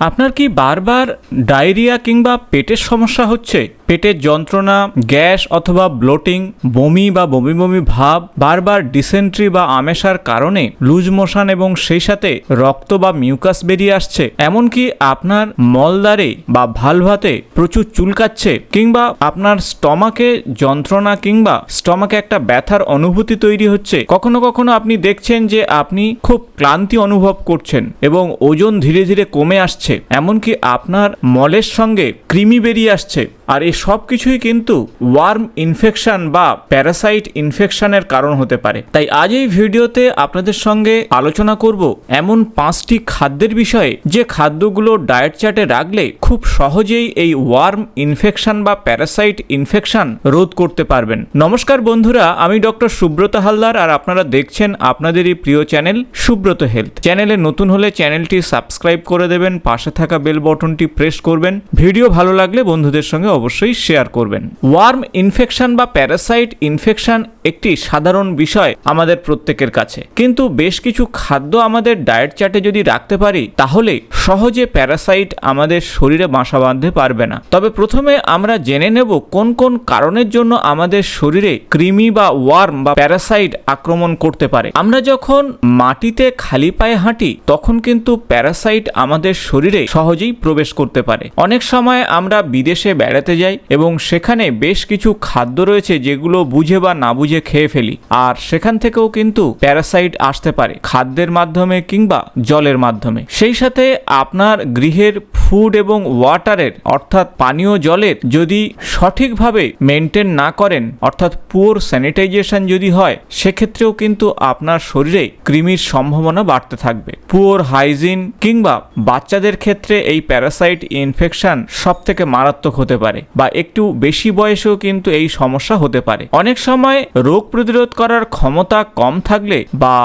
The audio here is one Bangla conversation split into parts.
আপনার কি বারবার ডায়রিয়া কিংবা পেটের সমস্যা হচ্ছে? পেটের যন্ত্রণা, গ্যাস অথবা ব্লোটিং, বমি বা বমি বমি ভাব, বারবার ডিসেন্ট্রি বা আমেশার কারণে লুজ মোশন এবং সেই সাথে রক্ত বা মিউকাস বেরিয়ে আসছে, এমনকি আপনার মলদ্বারে বা ভালভাতে প্রচুর চুলকাচ্ছে, কিংবা আপনার স্টমাকে যন্ত্রণা কিংবা স্টমাকে একটা ব্যথার অনুভূতি তৈরি হচ্ছে। কখনো কখনো আপনি দেখছেন যে আপনি খুব ক্লান্তি অনুভব করছেন এবং ওজন ধীরে ধীরে কমে আসছে, এমনকি আপনার মলের সঙ্গে কৃমি বেরিয়ে আসছে। আর এই সব কিছুই কিন্তু ওয়ার্ম ইনফেকশন বা প্যারাসাইট ইনফেকশনের কারণ হতে পারে। তাই আজ এই ভিডিওতে আপনাদের সঙ্গে আলোচনা করব এমন 5টি খাদ্যের বিষয়ে, যে খাদ্যগুলো ডায়েট চার্টে রাখলে খুব সহজেই এই ওয়ার্ম ইনফেকশন বা প্যারাসাইট ইনফেকশন রোধ করতে পারবেন। নমস্কার বন্ধুরা, আমি ডক্টর সুব্রত হালদার, আর আপনারা দেখছেন আপনাদেরই প্রিয় চ্যানেল সুব্রত হেলথ। চ্যানেলে নতুন হলে চ্যানেলটি সাবস্ক্রাইব করে দেবেন, পাশে থাকা বেল বটনটি প্রেস করবেন। ভিডিও ভালো লাগলে বন্ধুদের সঙ্গে অবশ্যই শেয়ার করবেন। ওয়ার্ম ইনফেকশন বা প্যারাসাইট ইনফেকশন একটি সাধারণ বিষয় আমাদের প্রত্যেকের কাছে, কিন্তু বেশ কিছু খাদ্য আমাদের ডায়েট চার্টে যদি রাখতে পারি তাহলে সহজে প্যারাসাইট আমাদের শরীরে বাসা বাঁধতে পারবে না। তবে প্রথমে আমরা জেনে নেব কোন কোন কারণের জন্য আমাদের শরীরে কৃমি বা ওয়ার্ম বা প্যারাসাইট আক্রমণ করতে পারে। আমরা যখন মাটিতে খালি পায়ে হাঁটি তখন কিন্তু প্যারাসাইট আমাদের শরীরে সহজেই প্রবেশ করতে পারে। অনেক সময় আমরা বিদেশে বেড়াতে যাই এবং সেখানে বেশ কিছু খাদ্য রয়েছে যেগুলো বুঝে বা না বুঝে খেয়ে ফেলি, আর সেখান থেকেও কিন্তু প্যারাসাইট আসতে পারে, খাদ্যের মাধ্যমে কিংবা জলের মাধ্যমে। সেই সাথে আপনার গৃহের ফুড এবং ওয়াটারের অর্থাৎ পানীয় জলের যদি সঠিকভাবে মেনটেন না করেন, অর্থাৎ পুয়ার স্যানিটাইজেশন যদি হয়, সেক্ষেত্রেও কিন্তু আপনার শরীরে কৃমির সম্ভাবনা বাড়তে থাকবে। পুয়ার হাইজিন কিংবা বাচ্চাদের ক্ষেত্রে এই প্যারাসাইট ইনফেকশন সব থেকে মারাত্মক হতে পারে, বা একটু বেশি বয়সেও কিন্তু এই সমস্যা হতে পারে। অনেক সময় রোগ প্রতিরোধ করার ক্ষমতা কম থাকলে বা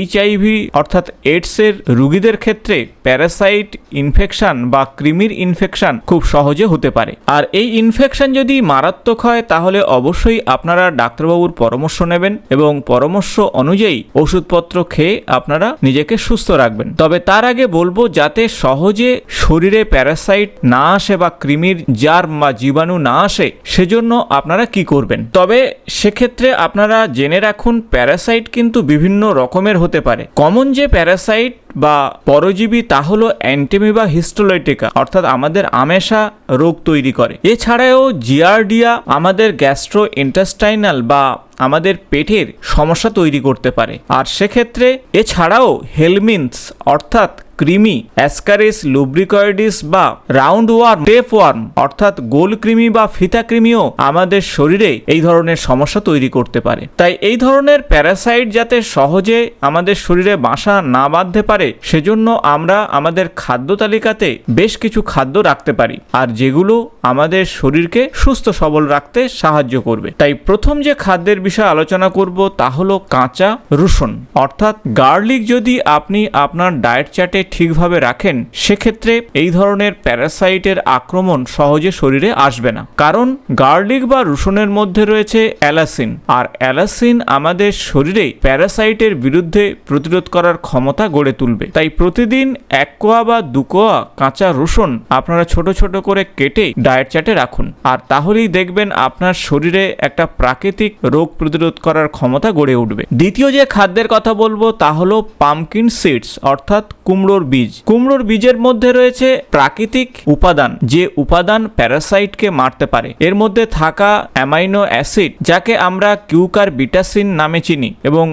HIV অর্থাৎ এইডস এর রোগীদের ক্ষেত্রে প্যারাসাইট ইনফেকশন বা কৃমির ইনফেকশন খুব সহজে হতে পারে। আর এই ইনফেকশন যদি মারাত্মক হয় তাহলে অবশ্যই আপনারা ডাক্তারবাবুর পরামর্শ নেবেন এবং পরামর্শ অনুযায়ী ওষুধপত্র খেয়ে আপনারা নিজেকে সুস্থ রাখবেন। তবে তার আগে বলবো, যাতে সহজে শরীরে প্যারাসাইট না আসে বা কৃমির জার্ম বা জীবাণু না আসে, সেজন্য আপনারা কি করবেন। তবে সেক্ষেত্রে আপনারা জেনে রাখুন, প্যারাসাইট কিন্তু বিভিন্ন রকমের হতে পারে। কমন যে প্যারাসাইট বা পরজীবী তা হলো অ্যান্টিমিবা হিস্টোলাইটিকা, অর্থাৎ আমাদের আমেশা রোগ তৈরি করে। এছাড়াও জিয়ার্ডিয়া আমাদের গ্যাস্ট্রো ইন্টেস্টাইনাল বা আমাদের পেটের সমস্যা তৈরি করতে পারে। আর সেক্ষেত্রে এছাড়াও হেলমিন্থস অর্থাৎ কৃমি, অ্যাসকারিস লুব্রিকয়েডিস বা রাউন্ড ওয়ার্ম, টেপ ওয়ার্ম অর্থাৎ গোল কৃমি বা ফিতা কৃমিও আমাদের শরীরে এই ধরনের সমস্যা তৈরি করতে পারে। তাই এই ধরনের প্যারাসাইট যাতে সহজে আমাদের শরীরে বাসা না বাঁধতে পারে, সেজন্য আমরা আমাদের খাদ্য তালিকাতে বেশ কিছু খাদ্য রাখতে পারি, আর যেগুলো আমাদের শরীরকে সুস্থ সবল রাখতে সাহায্য করবে। তাই প্রথম যে খাদ্যের বিষয়ে আলোচনা করব তা হলো কাঁচা রসুন অর্থাৎ গার্লিক। যদি আপনি আপনার ডায়েট চার্টে ঠিকভাবে রাখেন, সেক্ষেত্রে এই ধরনের প্যারাসাইটের আক্রমণ সহজে শরীরে আসবে না, কারণ গার্লিক বা রসুনের মধ্যে রয়েছে অ্যালাসিন, আর অ্যালাসিন আমাদের শরীরে প্যারাসাইটের বিরুদ্ধে প্রতিরোধ করার ক্ষমতা গড়ে তুলবে। তাই প্রতিদিন 1 কোয়া বা 2 কোয়া কাঁচা রসুন আপনারা ছোট ছোট করে কেটে ডায়েট চার্টে রাখুন, আর তাহলেই দেখবেন আপনার শরীরে একটা প্রাকৃতিক রোগ প্রতিরোধ করার ক্ষমতা গড়ে উঠবে। দ্বিতীয় যে খাদ্যের কথা বলবো তা হলো পামকিন সিডস অর্থাৎ কুমড়োর বীজ। কুমড়োর বীজের মধ্যে রয়েছে প্রাকৃতিক উপাদান, যে উপাদান প্যারাসাইটকে মারতে পারে। এর মধ্যে থাকা অ্যামাইনো অ্যাসিড, যাকে আমরা কিউকার বিটাসিন নামে চিনি, এবং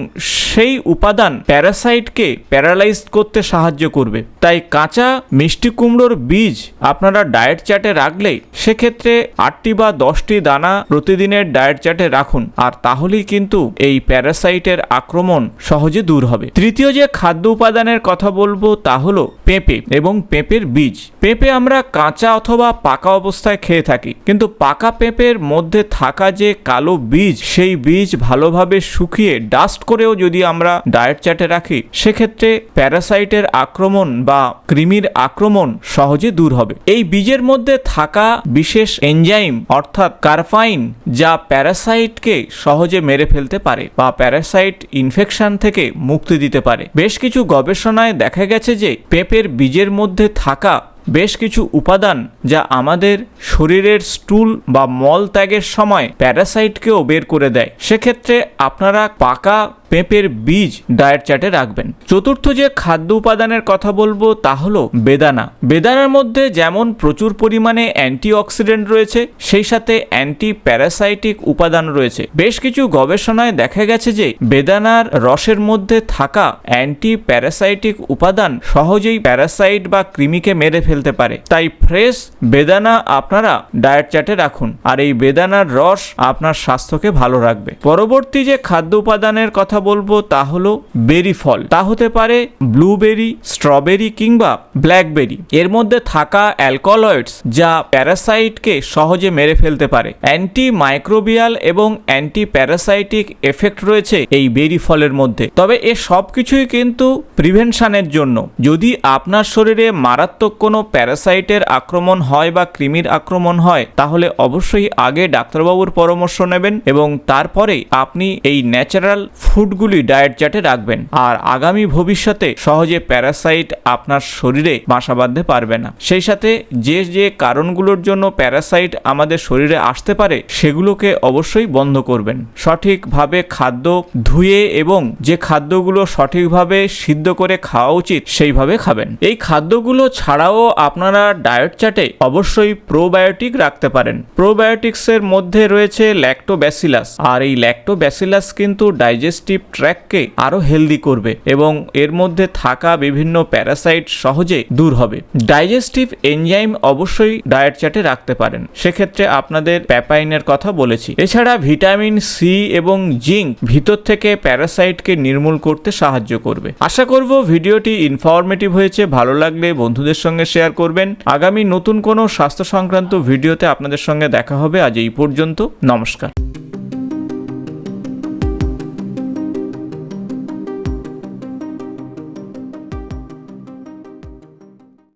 সেই উপাদান প্যারাসাইটকে প্যারালাইজ করতে সাহায্য করবে। তাই কাঁচা মিষ্টি কুমড়োর বীজ আপনারা ডায়েট চার্টে রাখলে সেক্ষেত্রে 8টি বা 10টি দানা প্রতিদিনের ডায়েট চার্টে রাখুন, আর তাহলেই কিন্তু এই প্যারাসাইটের আক্রমণ সহজে দূর হবে। তৃতীয় যে খাদ্য উপাদানের কথা বলবো তা হলো পেঁপে এবং পেঁপের বীজ। পেঁপে আমরা কাঁচা অথবা পাকা অবস্থায় খেয়ে থাকি, কিন্তু পাকা পেঁপের মধ্যে থাকা যে কালো বীজ, সেই বীজ ভালোভাবে শুকিয়ে ডাস্ট করেও যদি আমরা ডায়েট চার্টে রাখি, সেক্ষেত্রে প্যারাসাইটের আক্রমণ বা কৃমির আক্রমণ সহজে দূর হবে। এই বীজের মধ্যে থাকা বিশেষ এনজাইম অর্থাৎ কারফাইন, যা প্যারাসাইটকে সহজে মেরে ফেলতে পারে বা প্যারাসাইট ইনফেকশন থেকে মুক্তি দিতে পারে। বেশ কিছু গবেষণায় দেখা গেছে যে পেঁপের বীজের মধ্যে থাকা বেশ কিছু উপাদান যা আমাদের শরীরের স্টুল বা মল ত্যাগের সময় প্যারাসাইটকেও বের করে দেয়। সেক্ষেত্রে আপনারা পাকা পেঁপের বীজ ডায়েট চার্টে রাখবেন। চতুর্থ যে খাদ্য উপাদানের কথা বলবো তা হলো বেদানা। বেদানার মধ্যে যেমন প্রচুর পরিমাণে অ্যান্টিঅক্সিডেন্ট রয়েছে, সেই সাথে অ্যান্টি প্যারাসাইটিক উপাদান রয়েছে। বেশ কিছু গবেষণায় দেখা গেছে যে বেদানার রসের মধ্যে থাকা অ্যান্টি প্যারাসাইটিক উপাদান সহজেই প্যারাসাইট বা কৃমিকে মেরে ফেলতে পারে। তাই ফ্রেশ বেদানা আপনারা ডায়েট চার্টে রাখুন, আর এই বেদানার রস আপনার স্বাস্থ্যকে ভালো রাখবে। পরবর্তী যে খাদ্য উপাদানের কথা বলবো তা হলো বেরি ফল। তা হতে পারে ব্লুবেরি, স্ট্রবেরি কিংবা ব্ল্যাকবেরি। এর মধ্যে থাকা অ্যালকলয়েডস যা প্যারাসাইটকে সহজে মেরে ফেলতে পারে। অ্যান্টি মাইক্রোবিয়াল এবং অ্যান্টি প্যারাসাইটিক এফেক্ট রয়েছে এই বেরি ফলের মধ্যে। তবে এ সব কিছুই কিন্তু প্রিভেনশনের জন্য। যদি আপনার শরীরে মারাত্মক কোনো প্যারাসাইটের আক্রমণ হয় বা কৃমির আক্রমণ হয়, তাহলে অবশ্যই আগে ডাক্তারবাবুর পরামর্শ নেবেন এবং তারপরে আপনি এই ন্যাচারাল ফুডগুলি ডায়েট চার্টে রাখবেন। আর আগামী ভবিষ্যতে সহজে প্যারাসাইট আপনার শরীরে বাসা বাঁধতে পারবে না। সেই সাথে যে যে কারণগুলোর জন্য প্যারাসাইট আমাদের শরীরে আসতে পারে সেগুলোকে অবশ্যই বন্ধ করবেন। সঠিকভাবে খাদ্য ধুয়ে এবং যে খাদ্যগুলো সঠিকভাবে সিদ্ধ করে খাওয়া উচিত সেইভাবে খাবেন। এই খাদ্যগুলো ছাড়াও আপনারা ডায়েট চার্টে অবশ্যই প্রোবায়োটিক রাখতে পারেন। প্রোবায়োটিক্সের মধ্যে রয়েছে ল্যাক্টোব্যাসিলাস, আর এই ল্যাক্টোব্যাসিলাস কিন্তু ডাইজেস্টিভ ট্র্যাককে আরো হেলদি করবে এবং এর মধ্যে থাকা বিভিন্ন প্যারাসাইট সহজে দূর হবে। ডাইজেস্টিভ এনজাইম অবশ্যই ডায়েট চার্টে রাখতে পারেন। সেক্ষেত্রে আপনাদের প্যাপাইনের কথা বলেছি। এছাড়া ভিটামিন সি এবং জিঙ্ক ভিতর থেকে প্যারাসাইটকে নির্মূল করতে সাহায্য করবে। আশা করব ভিডিওটি ইনফরমেটিভ হয়েছে। ভালো লাগলে বন্ধুদের সঙ্গে শেয়ার করবেন। আগামী নতুন কোনো স্বাস্থ্য সংক্রান্ত ভিডিওতে আপনাদের সঙ্গে দেখা হবে। আজ এই পর্যন্ত, নমস্কার।